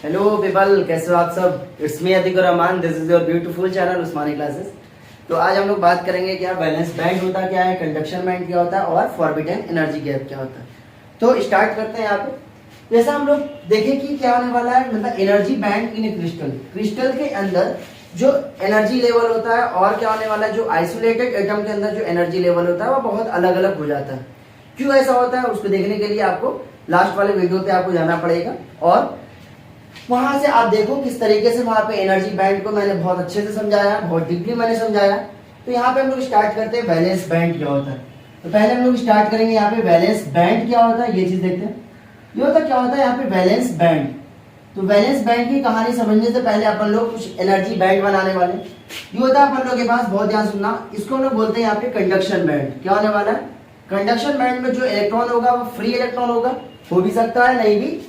Hello people, कैसे हो आप सब। It's me Atiq Rahman, this is your beautiful channel Usmani classes. तो आज हम लोग बात करेंगे क्या बैलेंस बैंड होता क्या है, कंडक्शन बैंड क्या होता है और फॉरबिडन एनर्जी गैप क्या होता है। तो स्टार्ट करते हैं यहाँ पे। जैसा हम लोग देखें कि क्या होने वाला है, मतलब एनर्जी बैंड इन क्रिस्टल, क्रिस्टल के अंदर जो एनर्जी लेवल होता है और क्या होने वाला है, जो आइसोलेटेड एटम के अंदर जो एनर्जी लेवल होता है वो बहुत अलग अलग हो जाता है। क्यों ऐसा होता है उसको देखने के लिए आपको लास्ट वाले वीडियो पे आपको जाना पड़ेगा और वहां से आप देखो किस तरीके से वहां पे एनर्जी बैंड को मैंने बहुत अच्छे से समझाया, बहुत डीपली मैंने समझाया। तो यहाँ पे हम लोग स्टार्ट करते हैं वैलेंस बैंड क्या होता है। तो पहले हम लोग स्टार्ट करेंगे यहाँ पे वैलेंस बैंड क्या होता है, ये चीज देखते हैं। ये होता क्या होता है यहाँ पे वैलेंस बैंड। तो वैलेंस बैंड की कहानी समझने से पहले अपन लोग कुछ एनर्जी बैंड बनाने वाले। ये होता है अपन लोग के पास, बहुत ध्यान सुनना, इसको हम लोग बोलते हैं यहाँ पे कंडक्शन बैंड। क्या होने वाला है, कंडक्शन बैंड में जो इलेक्ट्रॉन होगा वो फ्री इलेक्ट्रॉन होगा, हो भी सकता है नहीं भी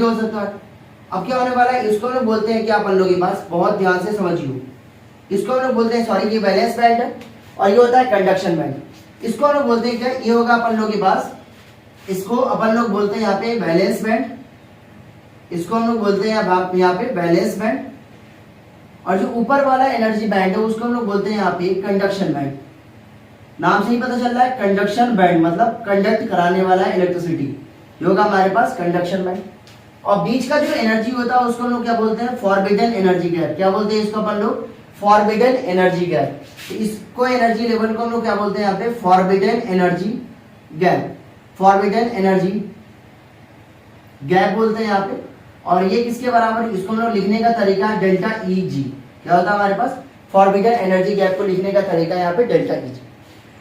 हो सकता है। अब क्या होने वाला है, इसको हम लोग बोलते हैं क्या अपन लोग के पास, बहुत ध्यान से समझिए, इसको हम लोग बोलते हैं, सॉरी, ये वैलेंस बैंड है और ये होता है कंडक्शन बैंड। इसको हम लोग बोलते हैं क्या, ये होगा अपन लोग के पास, इसको अपन लोग बोलते हैं यहाँ पे वैलेंस बैंड, इसको हम लोग बोलते हैं यहाँ पे वैलेंस बैंड। और जो ऊपर वाला एनर्जी बैंड है उसको हम लोग बोलते हैं यहाँ पे कंडक्शन बैंड। नाम से ही पता चल रहा है कंडक्शन बैंड मतलब कंडक्ट कराने वाला इलेक्ट्रिसिटी, ये होगा हमारे पास कंडक्शन बैंड। और बीच का जो एनर्जी होता है उसको हम लोग क्या बोलते हैं, फॉरबिडन एनर्जी गैप। क्या बोलते हैं इसको अपन लोग, फॉरबिडन एनर्जी गैप। तो इसको एनर्जी लेवल को हम लोग क्या बोलते हैं यहाँ पे, forbidden energy gap, forbidden energy gap बोलते हैं यहाँ पे। और ये किसके बराबर, इसको हम लोग लिखने का तरीका डेल्टा ई जी। क्या होता है हमारे पास, फॉरबिडन एनर्जी गैप को लिखने का तरीका यहाँ पे डेल्टा ई जी।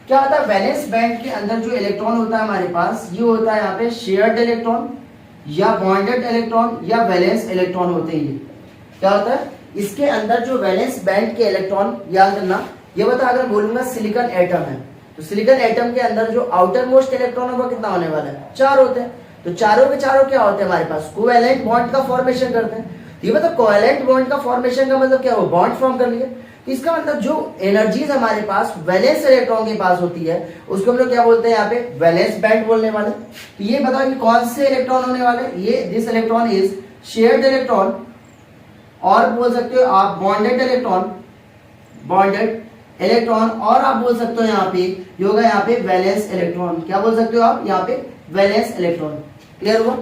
क्या होता है, वैलेंस बैंड के अंदर जो इलेक्ट्रॉन होता है हमारे पास, ये होता है यहाँ पे शेयर्ड इलेक्ट्रॉन या बॉन्डेड इलेक्ट्रॉन या वैलेंस इलेक्ट्रॉन होते हैं। क्या होता है इसके अंदर जो वैलेंस बैंड के इलेक्ट्रॉन, याद रखना, ये बता, अगर बोलूंगा सिलिकॉन एटम है तो सिलिकॉन एटम के अंदर जो आउटर मोस्ट इलेक्ट्रॉन होगा कितना होने वाला है, 4 होते हैं। तो चारों के चारों क्या होते हैं हमारे पास, कोवैलेंट बॉन्ड का फॉर्मेशन करते हैं। तो ये मतलब कोवैलेंट बॉन्ड का फॉर्मेशन का मतलब क्या हो, बॉन्ड फॉर्म कर लिए। तो इसका मतलब जो एनर्जीज हमारे पास वैलेंस इलेक्ट्रॉन के पास होती है उसको हम लोग क्या बोलते हैं यहाँ पे, वैलेंस बैंड बोलने वाले। तो ये बताओ कि कौन से इलेक्ट्रॉन होने वाले, ये this electron is shared electron, और बोल सकते हो आप बॉन्डेड इलेक्ट्रॉन, बॉन्डेड इलेक्ट्रॉन, और आप बोल सकते हो यहाँ पे ये होगा यहाँ पे वैलेंस इलेक्ट्रॉन। क्या बोल सकते हो आप यहाँ पे, वैलेंस इलेक्ट्रॉन। क्लियर हुआ।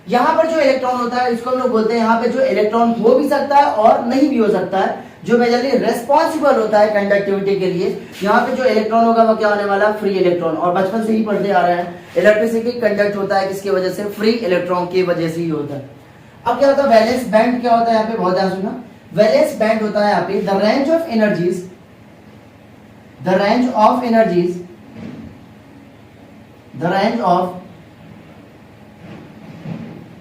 यहाँ पर जो इलेक्ट्रॉन होता है इसको हम लोग बोलते हैं, यहाँ पे जो इलेक्ट्रॉन हो भी सकता है और नहीं भी हो सकता है, जो मेजरली रेस्पॉन्सिबल होता है कंडक्टिविटी के लिए, यहाँ पे जो इलेक्ट्रॉन होगा वो क्या होने वाला, फ्री इलेक्ट्रॉन। और बचपन से ही पढ़ते आ रहे हैं, इलेक्ट्रिसिटी कंडक्ट होता है किसकी वजह से, फ्री इलेक्ट्रॉन की वजह से ही होता है। अब क्या होता है वैलेंस बैंड, क्या होता है यहाँ पे, बहुत ध्यान सुनना, वैलेंस बैंड होता है यहाँ पे the range of energies, the range of energies, the range of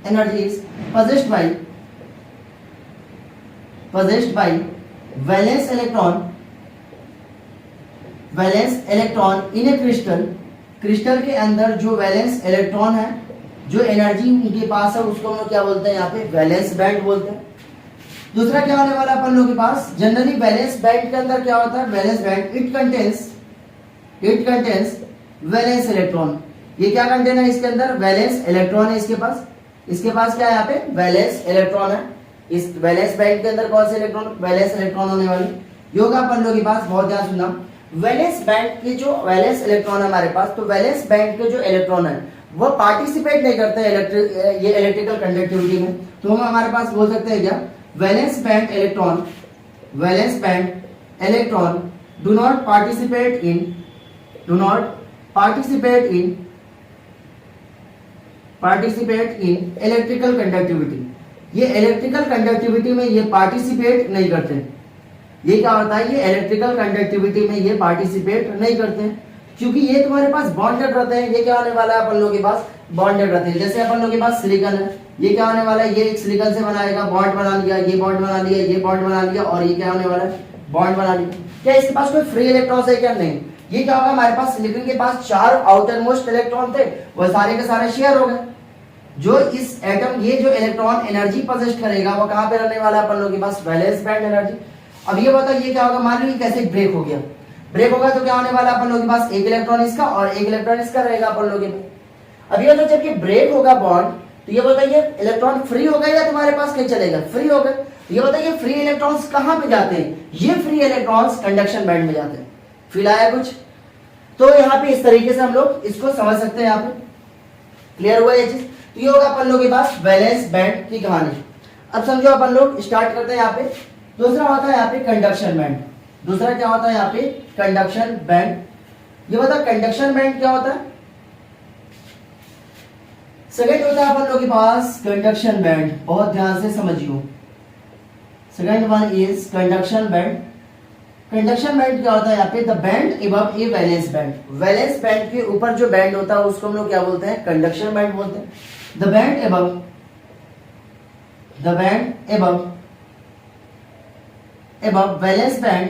energies possessed by valence electron in a crystal, crystal के अंदर जो वैलेंस इलेक्ट्रॉन है, जो एनर्जी उनके पास है, उसको हम लोग क्या बोलते हैं यहाँ पे, वैलेंस बैंड बोलते हैं। दूसरा क्या होने वाला अपन लोग के पास, जनरली वैलेंस बैंड के अंदर क्या होता है, valence band it contains valence electron. ये क्या कंटेन है इसके अंदर, वैलेंस इलेक्ट्रॉन है इसके पास क्या है यहाँ पे, वैलेंस इलेक्ट्रॉन है। इस वैलेंस बैंड के अंदर कौन से इलेक्ट्रॉन, वैलेंस इलेक्ट्रॉन होने वाले। योगा अपन लोगों के पास, बहुत ध्यान सुनना, वैलेंस बैंड के जो वैलेंस इलेक्ट्रॉन है हमारे पास, तो वैलेंस बैंड के जो इलेक्ट्रॉन है वो पार्टिसिपेट नहीं करते ये इलेक्ट्रिकल कंडक्टिविटी में। तो हम हमारे पास बोल सकते हैं क्या, valence band electron do not participate in electrical conductivity. ये इलेक्ट्रिकल कंडक्टिविटी में ये पार्टिसिपेट नहीं करते। ये क्या होता है, ये इलेक्ट्रिकल कंडक्टिविटी में ये पार्टिसिपेट नहीं करते क्योंकि ये तुम्हारे पास बॉन्डेड रहते हैं। ये क्या होने वाला है अपन लोगों के पास, बॉन्डेड रहते हैं। जैसे अपन लोगों के पास सिलिकॉन है, ये क्या होने वाला है, ये एक सिलिकॉन से बनाएगा, बॉन्ड बना लिया, ये बॉन्ड बना लिया, ये बॉन्ड बना लिया, और ये क्या होने वाला है, बॉन्ड बना लिया। क्या इसके पास कोई फ्री इलेक्ट्रॉन है क्या, नहीं। ये क्या होगा, हमारे पास सिलिकॉन के पास 4 आउटर मोस्ट इलेक्ट्रॉन थे, वो सारे के सारे शेयर हो गए। जो इस एटम, ये जो इलेक्ट्रॉन एनर्जी पोजेस करेगा वो कहां पे रहने वाला है अपन लोगों के पास, वैलेंस बैंड एनर्जी। अब ये बताओ ये क्या होगा, मान लीजिए कैसे ब्रेक हो गया, ब्रेक होगा तो क्या होने वाला अपन लोगों के पास, एक इलेक्ट्रॉन इसका और एक इलेक्ट्रॉन इसका रहेगा अपन लोगों के। अब ये तो जब ये ब्रेक होगा बॉन्ड, तो ये बताइए इलेक्ट्रॉन फ्री हो गए या तुम्हारे पास कहीं चलेगा, फ्री हो गए। ये बताइए फ्री इलेक्ट्रॉन्स कहां पे जाते हैं, ये फ्री इलेक्ट्रॉन्स कंडक्शन बैंड में जाते हैं। फील आया कुछ? तो यहाँ पे इस तरीके से हम लोग इसको समझ सकते हैं। यहाँ पे क्लियर हुआ ये चीज? तो ये होगा अपन लोग के पास वैलेंस बैंड की कहानी। अब समझो अपन लोग स्टार्ट करते हैं। यहाँ पे दूसरा होता है यहाँ पे कंडक्शन बैंड। दूसरा क्या होता है यहाँ पे? Conduction band. ये बता कंडक्शन बैंड क्या होता है? सेकेंड होता है अपन लोग के पास कंडक्शन बैंड, बहुत ध्यान से समझियो। Second one is conduction band. Conduction band क्या होता है यहाँ पे? The band above a valence band. Valence band के ऊपर जो बैंड होता है उसको हम लोग क्या बोलते हैं? कंडक्शन बैंड बोलते हैं। The band above valence band,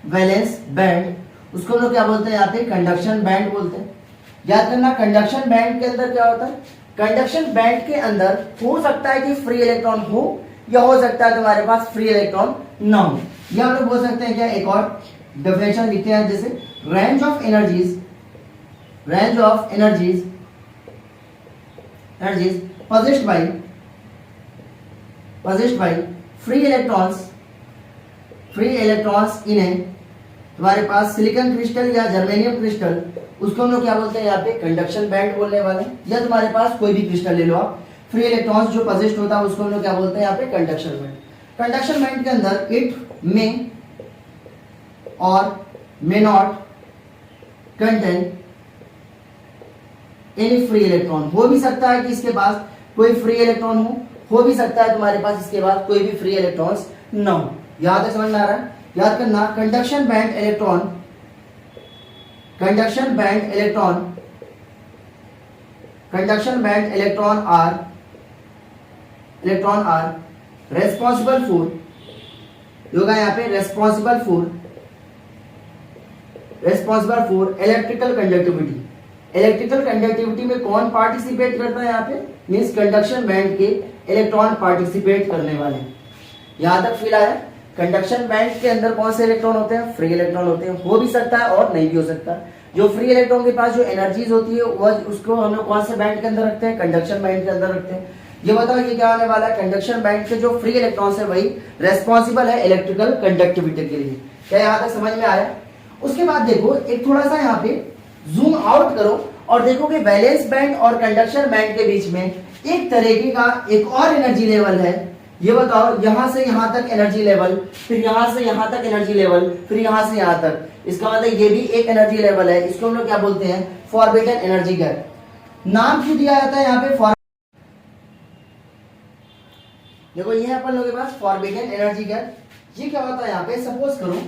valence band उसको हम लोग क्या बोलते हैं यहाँ पे? कंडक्शन बैंड बोलते हैं। याद करना कंडक्शन बैंड के अंदर क्या होता है? कंडक्शन बैंड के अंदर हो सकता है कि फ्री इलेक्ट्रॉन हो या हो सकता है तुम्हारे पास फ्री इलेक्ट्रॉन ना हो। या हम लोग बोल सकते हैं क्या? एक और डेफिनेशन लिखते हैं जैसे range of energies possessed by free electrons in a तुम्हारे पास सिलिकॉन क्रिस्टल या जर्मेनियम क्रिस्टल, उसको हम लोग क्या बोलते हैं यहाँ पे? कंडक्शन बैंड बोलने वाले। या तुम्हारे पास कोई भी क्रिस्टल ले लो आप, फ्री इलेक्ट्रॉन्स जो पजेस्ट होता है उसको हम लोग क्या बोलते हैं यहाँ पे? Conduction band. कंडक्शन बैंड के अंदर इट मे और may not contain any free electron. हो भी सकता है कि इसके पास कोई फ्री इलेक्ट्रॉन हो भी सकता है तुम्हारे पास इसके बाद कोई भी फ्री इलेक्ट्रॉन्स ना हो। यहां तक समझ में आ रहा है? याद करना conduction band electron are responsible for, होगा यहाँ पे responsible for electrical conductivity. Electrical conductivity में कौन पार्टिसिपेट करता है यहाँ पे? मींस कंडक्शन बैंड के इलेक्ट्रॉन पार्टिसिपेट करने वाले। यहां तक फील आया? कंडक्शन बैंड के अंदर कौन से इलेक्ट्रॉन होते हैं? फ्री इलेक्ट्रॉन होते हैं। हो भी सकता है और नहीं भी हो सकता। जो फ्री इलेक्ट्रॉन के पास जो एनर्जीज होती है वह उसको हम लोग कौन से बैंड के अंदर रखते हैं? कंडक्शन बैंड के अंदर रखते हैं। ये बताओ ये क्या होने वाला है? कंडक्शन बैंड के जो फ्री इलेक्ट्रॉन है वही रेस्पॉन्सिबल है इलेक्ट्रिकल कंडक्टिविटी के लिए। क्या यहाँ तक समझ में आया? उसके बाद देखो एक थोड़ा सा यहाँ पे जूम आउट करो और देखो कि वैलेंस बैंड और कंडक्शन बैंड के बीच में एक तरीके का एक और एनर्जी लेवल है। ये बताओ यहां से यहां तक एनर्जी लेवल, फिर यहां से यहां तक एनर्जी लेवल, फिर यहां से यहां तक। इसका मतलब ये भी एक एनर्जी लेवल है। इसको हम लोग क्या बोलते हैं? Forbidden energy gap. नाम क्यों दिया जाता है यहाँ पे? देखो ये है अपन लोगों के पास फॉरबिडन एनर्जी गैप। ये क्या होता है यहाँ पे? सपोज करो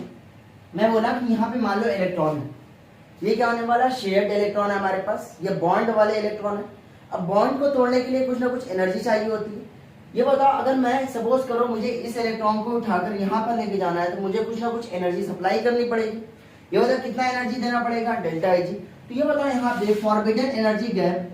मैं बोला कि यहाँ पे मान लो इलेक्ट्रॉन है, ये क्या होने वाला? शेयर्ड इलेक्ट्रॉन है हमारे पास, ये बॉन्ड वाले इलेक्ट्रॉन है। अब बॉन्ड को तोड़ने के लिए कुछ ना कुछ एनर्जी चाहिए होती है। ये बताओ अगर मैं सपोज करो मुझे इस इलेक्ट्रॉन को उठाकर यहाँ पर लेके जाना है तो मुझे कुछ ना कुछ एनर्जी सप्लाई करनी पड़ेगी। ये बताओ कितना एनर्जी देना पड़ेगा? Delta Ig। तो ये बताओ यहाँ पे फॉरबिडन एनर्जी गैप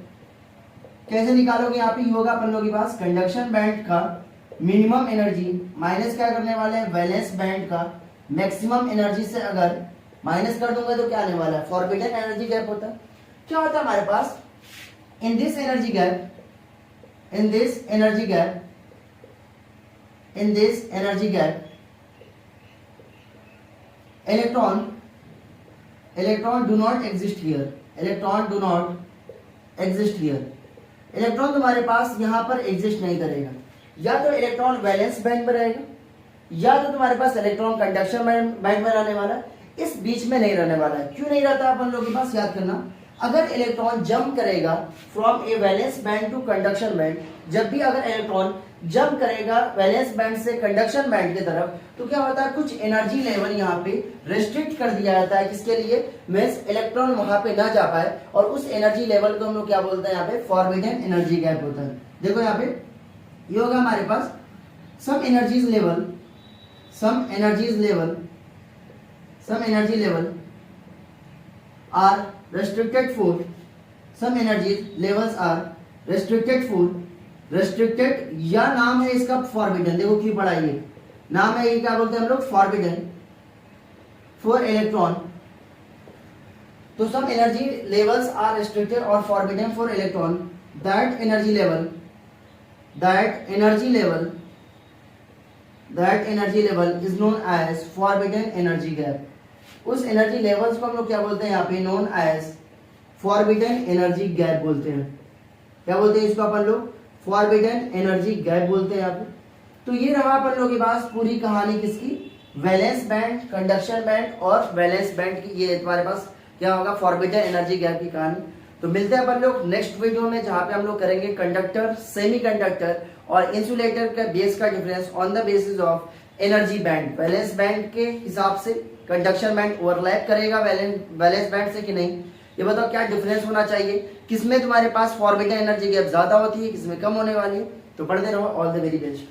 कैसे निकालोगे? यहाँ पे होगा अपन लोगों के पास कंडक्शन बैंड का मिनिमम एनर्जी माइनस क्या करने वाले हैं? वैलेंस बैंड का मैक्सिमम एनर्जी से अगर माइनस कर दूंगा तो क्या आने वाला है? फॉरबिडन एनर्जी गैप होता है। क्या होता है हमारे पास? In this energy gap electron do not exist here। Electron तुम्हारे पास यहाँ पर एग्जिस्ट नहीं करेगा। या तो इलेक्ट्रॉन वैलेंस बैंड में रहेगा या तो तुम्हारे पास इलेक्ट्रॉन कंडक्शन बैंड में रहने वाला है। इस बीच में नहीं रहने वाला है। क्यों नहीं रहता अपन लोगों के पास? याद करना अगर इलेक्ट्रॉन जंप करेगा from a valence band to conduction band, जब भी अगर इलेक्ट्रॉन जंप करेगा वैलेंस बैंड से कंडक्शन बैंड की तरफ तो क्या होता है? कुछ एनर्जी लेवल यहाँ पे रेस्ट्रिक्ट कर दिया जाता है। किसके लिए? मींस इलेक्ट्रॉन वहां पे ना जा पाए और उस एनर्जी लेवल को हम लोग क्या बोलते हैं? यहाँ पे फॉरबिडन एनर्जी गैप होता है। देखो यहाँ पे ये होगा हमारे पास some energy level are restricted for, some energy levels are restricted या नाम है इसका फॉरबिडन। देखो क्यों पढ़ा ये नाम है, ये क्या बोलते हैं हम लोग? Forbidden for electron. तो some energy levels are restricted और forbidden for electron that energy level is known as forbidden energy gap. उस एनर्जी लेवल्स को हम लोग क्या बोलते हैं यहाँ पे, known as forbidden energy gap बोलते हैं. क्या बोलते हैं इसको अपन लोग, फॉरबिडन एनर्जी गैप बोलते हैं यहाँ पे. तो ये रहा अपन लोग के पास पूरी कहानी किसकी, वैलेंस बैंड, कंडक्शन बैंड और वैलेंस बैंड की. ये तुम्हारे पास क्या होगा, फॉरबिडन एनर्जी गैप की कहानी. तो मिलते हैं अपन लोग नेक्स्ट वीडियो में, जहां पे हम लोग करेंगे कंडक्टर, सेमीकंडक्टर और इंसुलेटर का बेस का difference on the basis of energy band. Valence band के हिसाब से कंडक्शन बैंड ओवरलैप करेगा वैलेंस बैंड से कि नहीं, ये बताओ क्या डिफरेंस होना चाहिए, किसमें तुम्हारे पास फॉरबिडन एनर्जी गैप ज्यादा होती है, किसमें कम होने वाली है. तो पढ़ते रहो. All the very best.